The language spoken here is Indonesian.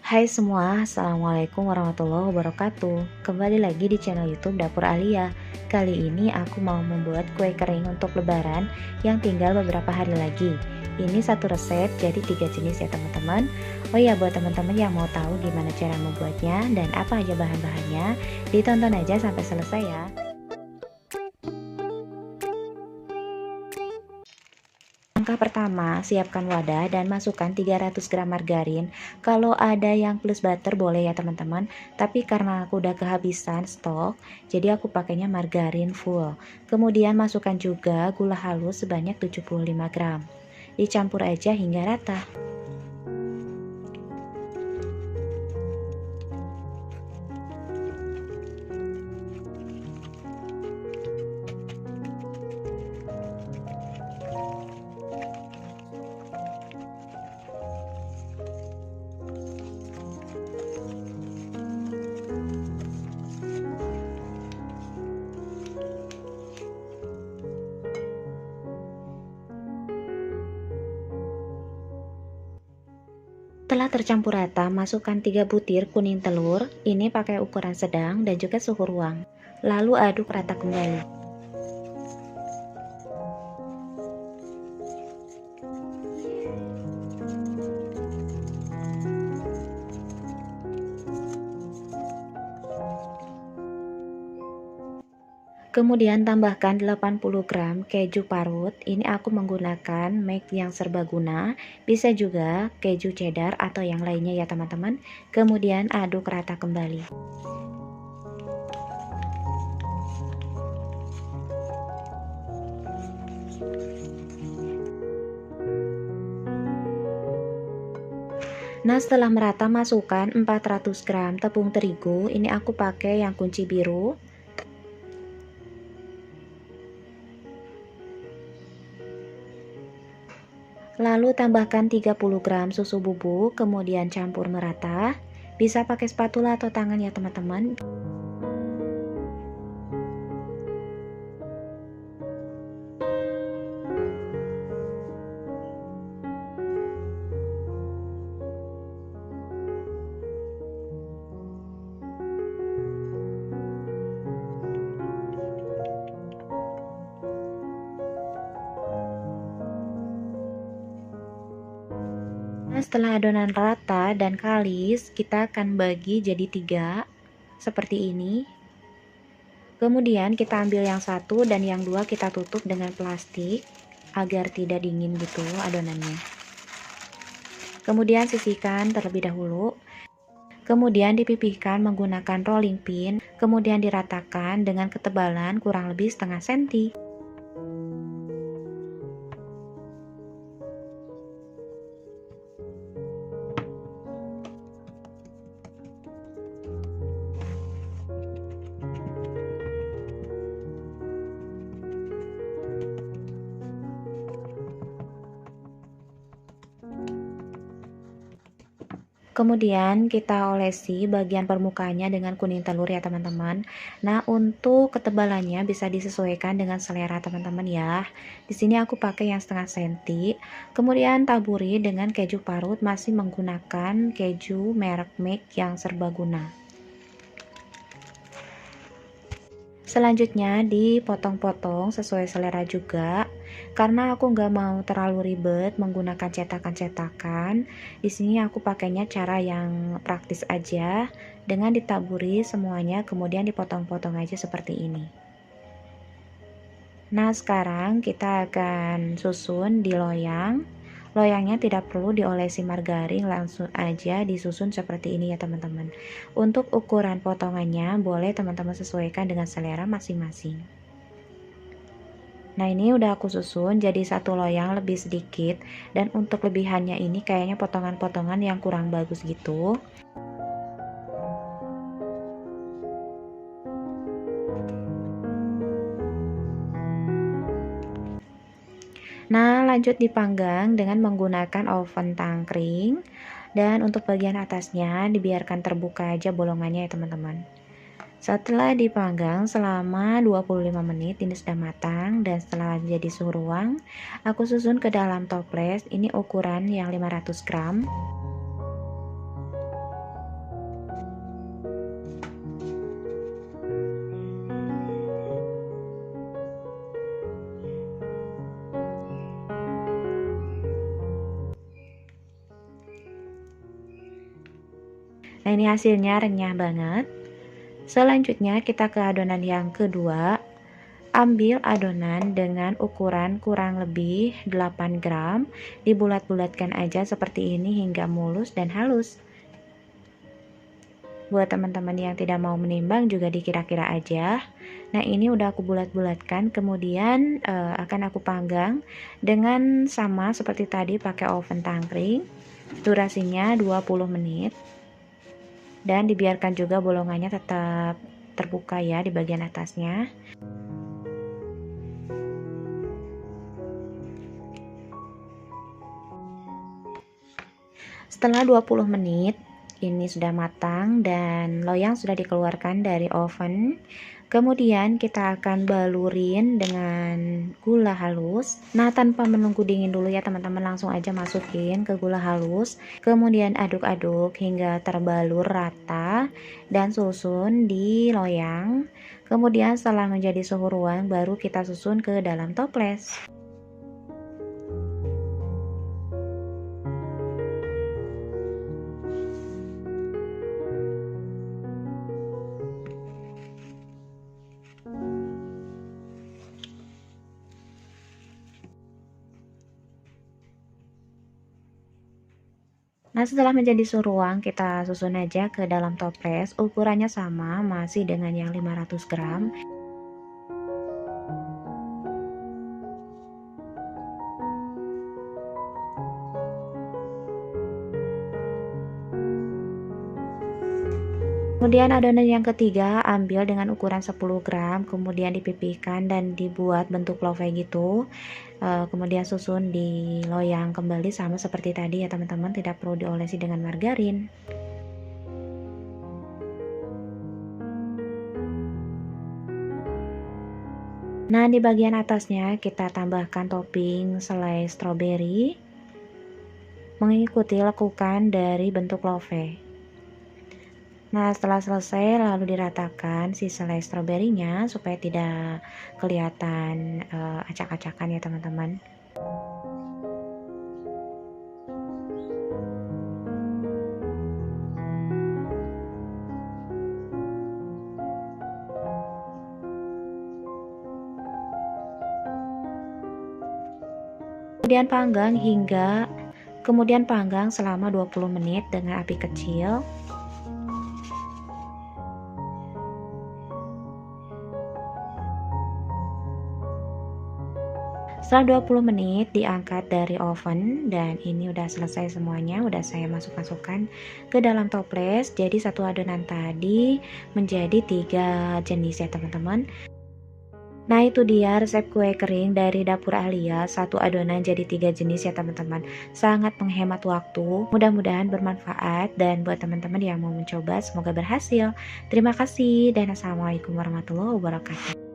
Hai semua, Assalamualaikum warahmatullahi wabarakatuh. Kembali lagi di channel YouTube Dapur Alia. Kali ini aku mau membuat kue kering untuk lebaran yang tinggal beberapa hari lagi. Ini satu resep, jadi 3 jenis ya teman-teman. Oh ya, buat teman-teman yang mau tahu gimana cara membuatnya dan apa aja bahan-bahannya, ditonton aja sampai selesai ya. Langkah pertama, siapkan wadah dan masukkan 300 gram margarin. Kalau ada yang plus butter boleh ya teman-teman, tapi karena aku udah kehabisan stok, jadi aku pakainya margarin full. Kemudian masukkan juga gula halus sebanyak 75 gram. Dicampur aja hingga rata. Setelah tercampur rata, masukkan 3 butir kuning telur, ini pakai ukuran sedang dan juga suhu ruang. Lalu aduk rata kembali. Kemudian tambahkan 80 gram keju parut. Ini aku menggunakan make yang serbaguna, bisa juga keju cheddar atau yang lainnya ya teman-teman. Kemudian aduk rata kembali. Nah, setelah merata masukkan 400 gram tepung terigu. Ini aku pakai yang kunci biru. Lalu tambahkan 30 gram susu bubuk, kemudian campur merata. Bisa pakai spatula atau tangan ya teman-teman. Nah, setelah adonan rata dan kalis, kita akan bagi jadi 3 seperti ini. Kemudian kita ambil yang satu dan yang dua kita tutup dengan plastik agar tidak dingin gitu adonannya. Kemudian sisihkan terlebih dahulu. Kemudian dipipihkan menggunakan rolling pin, kemudian diratakan dengan ketebalan kurang lebih setengah senti. Kemudian kita olesi bagian permukaannya dengan kuning telur ya teman-teman. Nah, untuk ketebalannya bisa disesuaikan dengan selera teman-teman ya. Di sini aku pakai yang setengah senti. Kemudian taburi dengan keju parut, masih menggunakan keju merek Make yang serbaguna. Selanjutnya dipotong-potong sesuai selera juga. Karena aku nggak mau terlalu ribet menggunakan cetakan-cetakan, di sini aku pakainya cara yang praktis aja dengan ditaburi semuanya, kemudian dipotong-potong aja seperti ini. Nah, sekarang kita akan susun di loyang. Loyangnya tidak perlu diolesi margarin, langsung aja disusun seperti ini ya teman-teman. Untuk ukuran potongannya boleh teman-teman sesuaikan dengan selera masing-masing. Nah, ini udah aku susun jadi satu loyang lebih sedikit, dan untuk lebihannya ini kayaknya potongan-potongan yang kurang bagus gitu. Nah, lanjut dipanggang dengan menggunakan oven tangkring, dan untuk bagian atasnya dibiarkan terbuka aja bolongannya ya teman-teman. Setelah dipanggang selama 25 menit, ini sudah matang, dan setelah jadi suhu ruang, aku susun ke dalam toples. Ini ukuran yang 500 gram. Nah, ini hasilnya renyah banget. Selanjutnya kita ke adonan yang kedua. Ambil adonan dengan ukuran kurang lebih 8 gram, dibulat-bulatkan aja seperti ini hingga mulus dan halus. Buat teman-teman yang tidak mau menimbang juga dikira-kira aja. Nah, ini udah aku bulat-bulatkan, kemudian akan aku panggang dengan sama seperti tadi pakai oven tangkring. Durasinya 20 menit. Dan dibiarkan juga bolongannya tetap terbuka ya di bagian atasnya. Setelah 20 menit ini sudah matang dan loyang sudah dikeluarkan dari oven. Kemudian kita akan balurin dengan gula halus. Nah, tanpa menunggu dingin dulu ya teman-teman, langsung aja masukin ke gula halus. Kemudian aduk-aduk hingga terbalur rata dan susun di loyang. Kemudian setelah menjadi suhu ruang baru kita susun ke dalam toples. Nah, setelah menjadi suhu ruang, kita susun aja ke dalam toples. Ukurannya sama, masih dengan yang 500 gram. Kemudian adonan yang ketiga ambil dengan ukuran 10 gram, kemudian dipipihkan dan dibuat bentuk love gitu. Kemudian susun di loyang kembali sama seperti tadi ya teman-teman, tidak perlu diolesi dengan margarin. Nah, di bagian atasnya kita tambahkan topping selai stroberi mengikuti lekukan dari bentuk love. Nah, setelah selesai lalu diratakan si selai stroberinya supaya tidak kelihatan acak-acakan ya teman-teman. Kemudian panggang selama 20 menit dengan api kecil. Setelah 20 menit diangkat dari oven dan ini udah selesai semuanya, udah saya masukkan ke dalam toples. Jadi satu adonan tadi menjadi 3 jenis ya teman-teman. Nah, itu dia resep kue kering dari dapur Alia. Satu adonan jadi 3 jenis ya teman-teman. Sangat menghemat waktu. Mudah-mudahan bermanfaat dan buat teman-teman yang mau mencoba semoga berhasil. Terima kasih dan assalamualaikum warahmatullahi wabarakatuh.